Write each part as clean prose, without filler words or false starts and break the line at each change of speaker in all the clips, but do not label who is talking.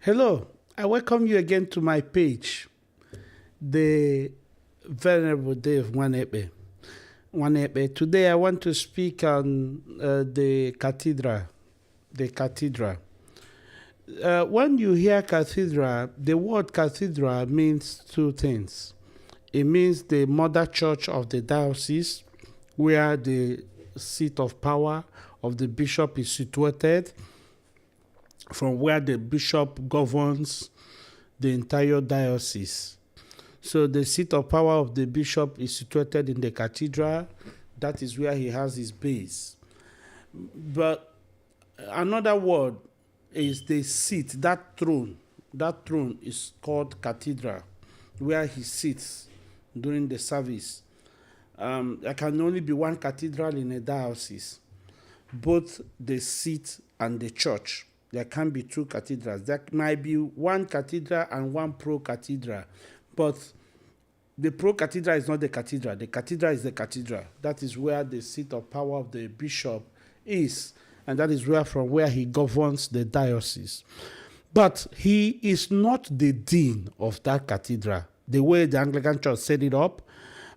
Hello, I welcome you again to my page, the Venerable Day of Nwanepe. Today I want to speak on the cathedral. The cathedral. When you hear cathedral, the word cathedral means two things. It means the mother church of the diocese, where the seat of power of the bishop is situated, from where the bishop governs the entire diocese. So the seat of power of the bishop is situated in the cathedral. That is where he has his base. But another word is the seat, that throne. That throne is called cathedral, where he sits during the service. There can only be one cathedral in a diocese, both the seat and the church. There can be two cathedrals. There might be one cathedral and one pro-cathedral, but the pro-cathedral is not the cathedral. The cathedral is the cathedral. That is where the seat of power of the bishop is, and that is from where he governs the diocese. But he is not the dean of that cathedral. The way the Anglican Church set it up,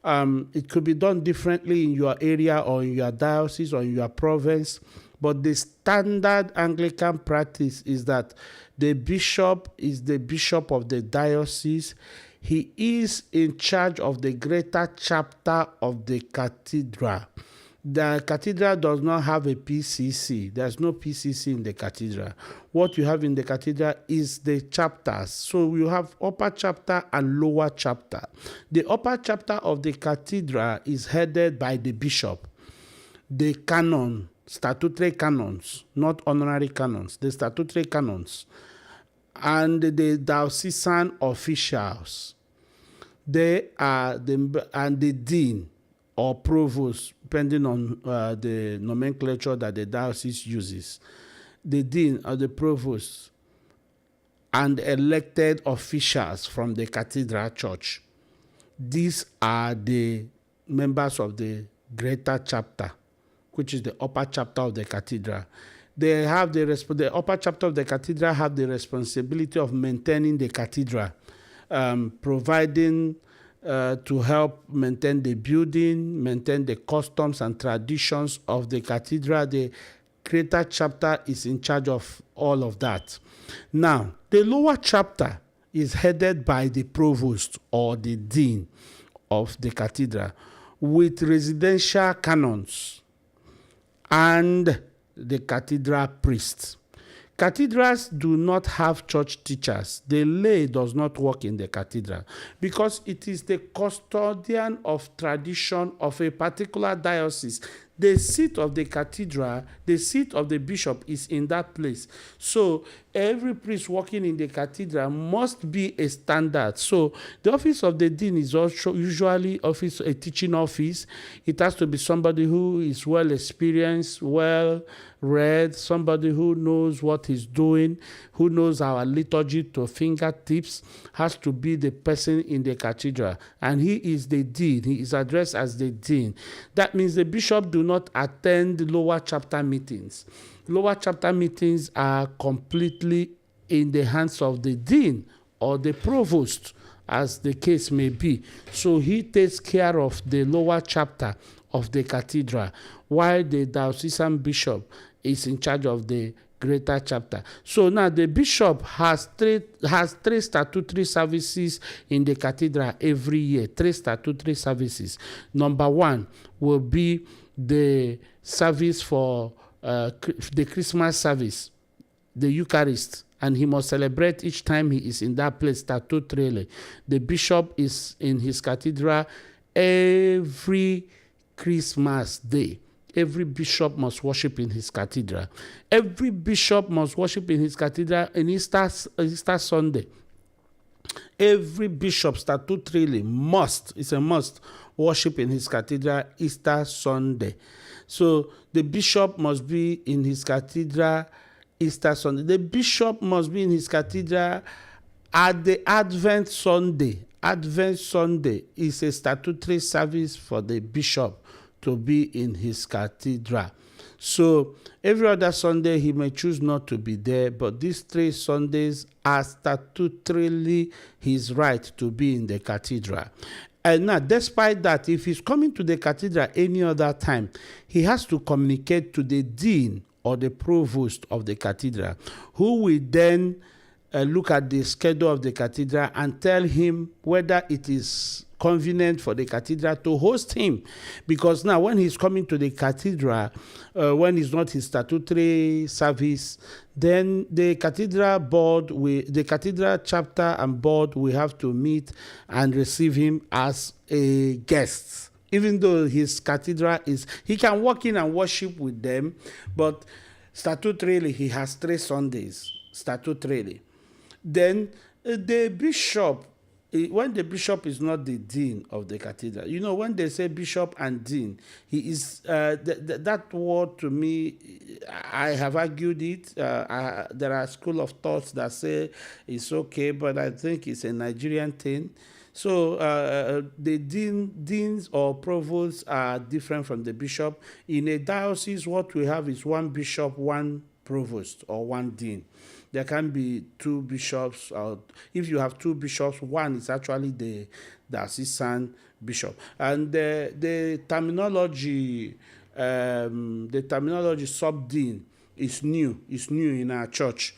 it could be done differently in your area or in your diocese or in your province. But the standard Anglican practice is that the bishop is the bishop of the diocese. He is in charge of the greater chapter of the cathedral. The cathedral does not have a PCC. There's no PCC in the cathedral. What you have in the cathedral is the chapters. So you have upper chapter and lower chapter. The upper chapter of the cathedral is headed by the bishop. The canon, statutory canons, not honorary canons, the statutory canons, and the diocesan officials. They are the dean or provost, depending on the nomenclature that the diocese uses. The dean or the provost and elected officials from the cathedral church. These are the members of the greater chapter, which is the upper chapter of the cathedral. They have the upper chapter of the cathedral have the responsibility of maintaining the cathedral, providing to help maintain the building, maintain the customs and traditions of the cathedral. The greater chapter is in charge of all of that. Now, the lower chapter is headed by the provost or the dean of the cathedral with residential canons and the cathedral priest. Cathedrals do not have church teachers. The lay does not work in the cathedral because it is the custodian of tradition of a particular diocese. The seat of the cathedral, the seat of the bishop is in that place. So every priest working in the cathedral must be a standard. So the office of the dean is also usually a teaching office. It has to be somebody who is well experienced, well read, somebody who knows what he's doing, who knows our liturgy to fingertips, has to be the person in the cathedral. And he is the dean. He is addressed as the dean. That means the bishop do not attend lower chapter meetings. Lower chapter meetings are completely in the hands of the dean or the provost, as the case may be. So he takes care of the lower chapter of the cathedral, while the diocesan bishop is in charge of the greater chapter. So now the bishop has three statutory services in the cathedral every year. 3 statutory services. Number 1 will be the service for the Christmas service, the Eucharist, and he must celebrate each time he is in that place statutorily. The bishop is in his cathedral every Christmas day. Every bishop must worship in his cathedral. Every bishop must worship in his cathedral on Easter Sunday. Every bishop statutorily it's a must, worship in his cathedral Easter Sunday. So the bishop must be in his cathedral Easter Sunday. The bishop must be in his cathedral at the Advent Sunday. Advent Sunday is a statutory service for the bishop to be in his cathedral. So every other Sunday he may choose not to be there, but these 3 Sundays are statutorily his right to be in the cathedral. And now, despite that, if he's coming to the cathedral any other time, he has to communicate to the dean or the provost of the cathedral, who will then look at the schedule of the cathedral and tell him whether it is convenient for the cathedral to host him. Because now when he's coming to the cathedral, when it's not his statutory service, then the cathedral the cathedral chapter and board will have to meet and receive him as a guest. Even though his cathedral he can walk in and worship with them, but statutorily he has 3 Sundays, statutorily. Then the bishop, when the bishop is not the dean of the cathedral, when they say bishop and dean, he is, that word to me, I have argued it. There are school of thoughts that say it's okay, but I think it's a Nigerian thing. So the deans or provosts are different from the bishop. In a diocese, what we have is 1 bishop, 1 provost, or 1 dean. There can be 2 bishops, or if you have 2 bishops, 1 is actually the assistant bishop. And the terminology sub-dean is new in our church.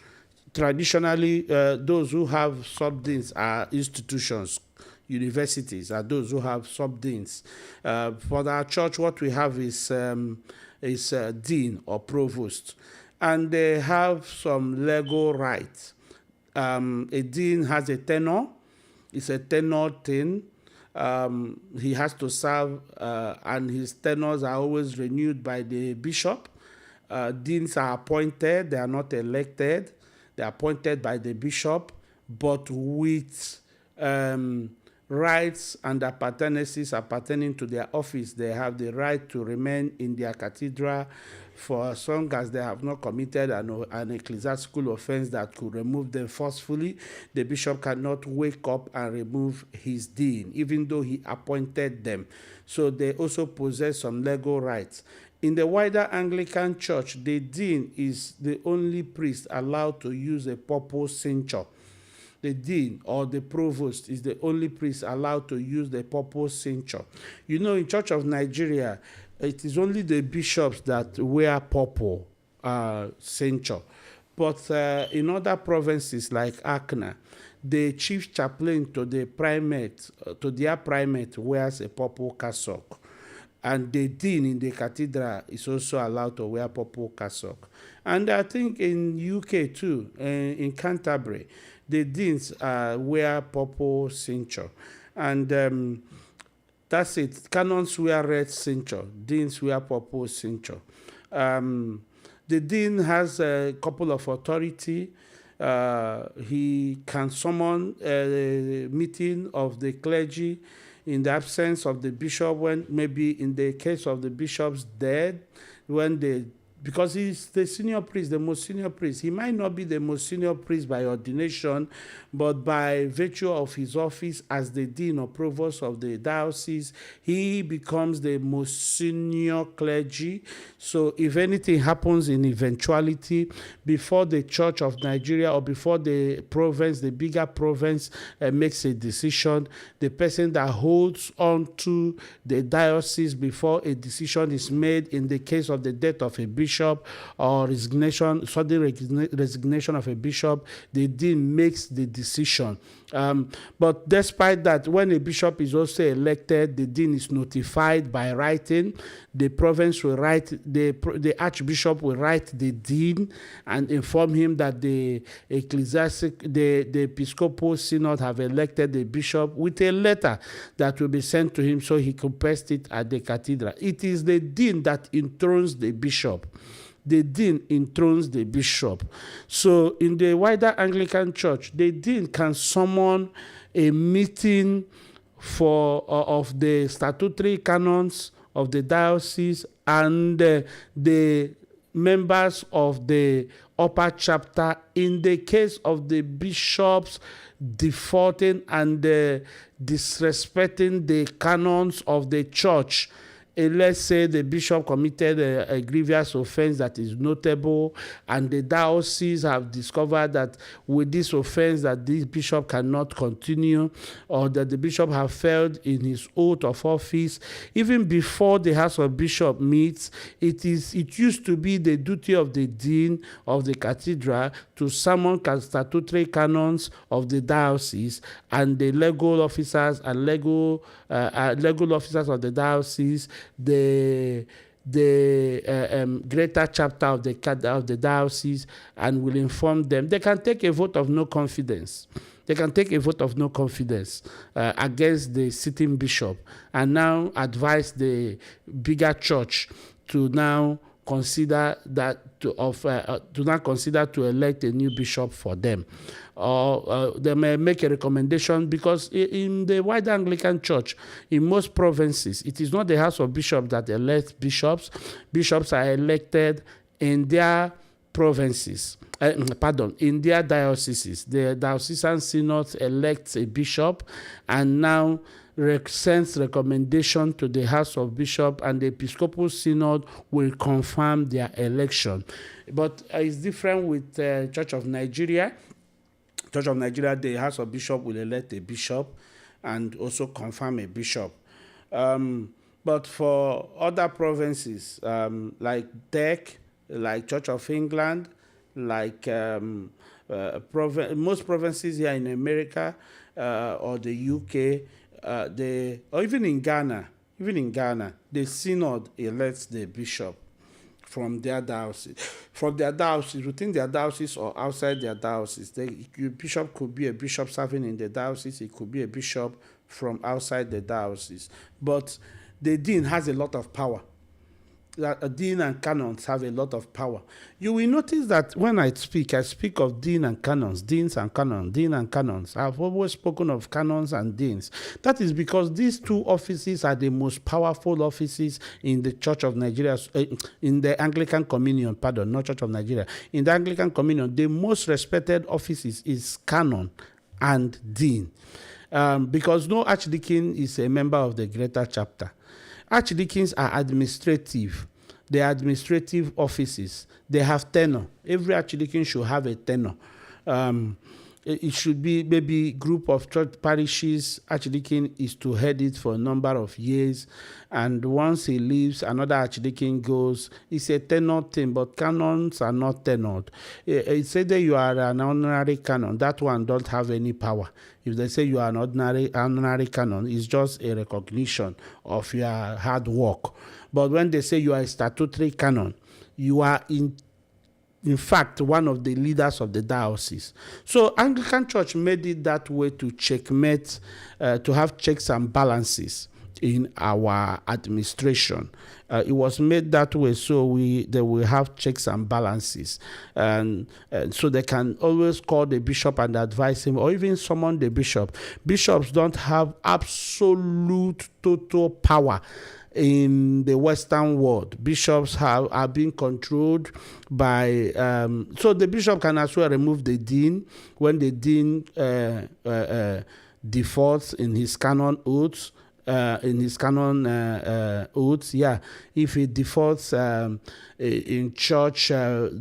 Traditionally, those who have sub-deans are institutions. Universities are those who have sub-deans. For our church, what we have is dean or provost. And they have some legal rights. A dean has a tenure. It's a tenure thing. He has to serve, and his tenures are always renewed by the bishop. Deans are appointed. They are not elected. They are appointed by the bishop, but with rights and appurtenances appertaining to their office. They have the right to remain in their cathedral for as long as they have not committed an ecclesiastical offense that could remove them forcefully. The bishop cannot wake up and remove his dean, even though he appointed them. So they also possess some legal rights. In the wider Anglican Church, the dean is the only priest allowed to use a purple cincture. The dean or the provost is the only priest allowed to use the purple cincture. In Church of Nigeria, it is only the bishops that wear purple cincture. But in other provinces like Akna, the chief chaplain to their primate wears a purple cassock. And the dean in the cathedral is also allowed to wear purple cassock. And I think in UK too, in Canterbury, the deans wear purple cincture. And that's it. Canons wear red cincture. Deans wear purple cincture. The dean has a couple of authority. He can summon a meeting of the clergy in the absence of the bishop, when maybe in the case of the bishop's death, because he's the senior priest, the most senior priest. He might not be the most senior priest by ordination, but by virtue of his office as the dean or provost of the diocese, he becomes the most senior clergy. So if anything happens in eventuality, before the Church of Nigeria or before the province, the bigger province makes a decision, the person that holds on to the diocese before a decision is made in the case of the death of a bishop, or sudden resignation of a bishop, the dean makes the decision. But despite that, when a bishop is also elected, the dean is notified by writing. The province will write, the archbishop will write the dean and inform him that the episcopal synod have elected the bishop with a letter that will be sent to him so he can paste it at the cathedral. It is the dean that enthrones the bishop. The dean enthrones the bishop. So in the wider Anglican Church, the dean can summon a meeting of the statutory canons of the diocese and the members of the upper chapter in the case of the bishops defaulting and disrespecting the canons of the church let's say the bishop committed a grievous offense that is notable, and the diocese have discovered that with this offense that this bishop cannot continue, or that the bishop have failed in his oath of office, even before the House of Bishop meets, it used to be the duty of the dean of the cathedral to summon statutory canons of the diocese and the legal officers and legal officers of the diocese, the greater chapter of the diocese, and will inform them. They can take a vote of no confidence. They can take a vote of no confidence against the sitting bishop, and now advise the bigger church to now consider to elect a new bishop for them. Or they may make a recommendation, because in the wider Anglican Church, in most provinces, it is not the House of Bishops that elects bishops. Bishops are elected in their provinces, in their dioceses. The diocesan synod elects a bishop and now sends recommendation to the House of Bishop, and the Episcopal Synod will confirm their election. But it's different with Church of Nigeria. Church of Nigeria, the House of Bishop will elect a bishop and also confirm a bishop. But for other provinces, like DEC, like Church of England, like most provinces here in America or the UK, or even in Ghana, the synod elects the bishop from their diocese. Within their diocese or outside their diocese. The bishop could be a bishop serving in the diocese. It could be a bishop from outside the diocese. But the dean has a lot of power. A dean and canons have a lot of power. You will notice that when I speak of dean and canons, deans and canons, dean and canons. I've always spoken of canons and deans. That is because these two offices are the most powerful offices in the Church of Nigeria, in the Anglican Communion, not Church of Nigeria. In the Anglican Communion, the most respected offices is canon and dean. Because no archdeacon is a member of the greater chapter. Archdeacons are administrative. They are administrative offices. They have tenure. Every archdeacon should have a tenure. It should be maybe group of church parishes. Archdeacon is to head it for a number of years. And once he leaves, another archdeacon goes. It's a tenure thing, but canons are not tenured. It's either you are an honorary canon. That one don't have any power. If they say you are an honorary canon, it's just a recognition of your hard work. But when they say you are a statutory canon, you are in fact one of the leaders of the diocese. So Anglican Church made it that way to checkmate, to have checks and balances in our administration. It was made that way so they will have checks and balances, and so they can always call the bishop and advise him, or even summon the bishop. Bishops don't have absolute total power in the Western world. Bishops are being controlled by, so the bishop can as well remove the dean when the dean defaults in his canon oaths. If he defaults in church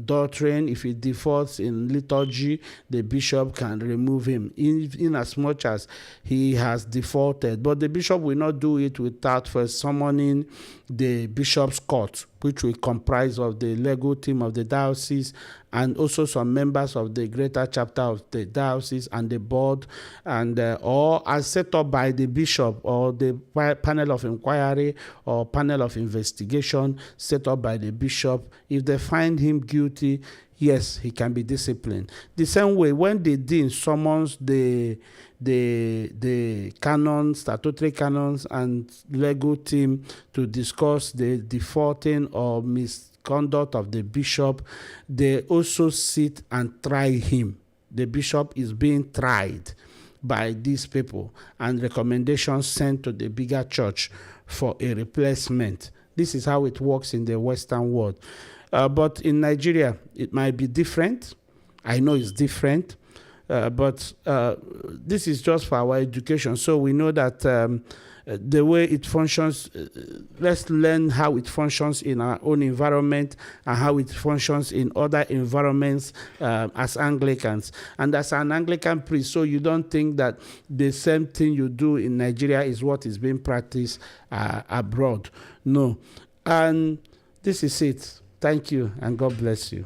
doctrine, if he defaults in liturgy, the bishop can remove him in as much as he has defaulted. But the bishop will not do it without first summoning the bishop's court, which will comprise of the legal team of the diocese and also some members of the greater chapter of the diocese and the board, and or as set up by the bishop or the panel of inquiry or panel of investigation set up by the bishop. If they find him guilty, yes, he can be disciplined. The same way, when the dean summons the canons, statutory canons, and legal team to discuss the defaulting or misconduct of the bishop, they also sit and try him. The bishop is being tried by these people, and recommendations sent to the bigger church for a replacement. This is how it works in the Western world. But in Nigeria, it might be different. I know it's different. But this is just for our education. So we know that the way it functions. Let's learn how it functions in our own environment and how it functions in other environments as Anglicans. And as an Anglican priest, so you don't think that the same thing you do in Nigeria is what is being practiced abroad. No. And this is it. Thank you, and God bless you.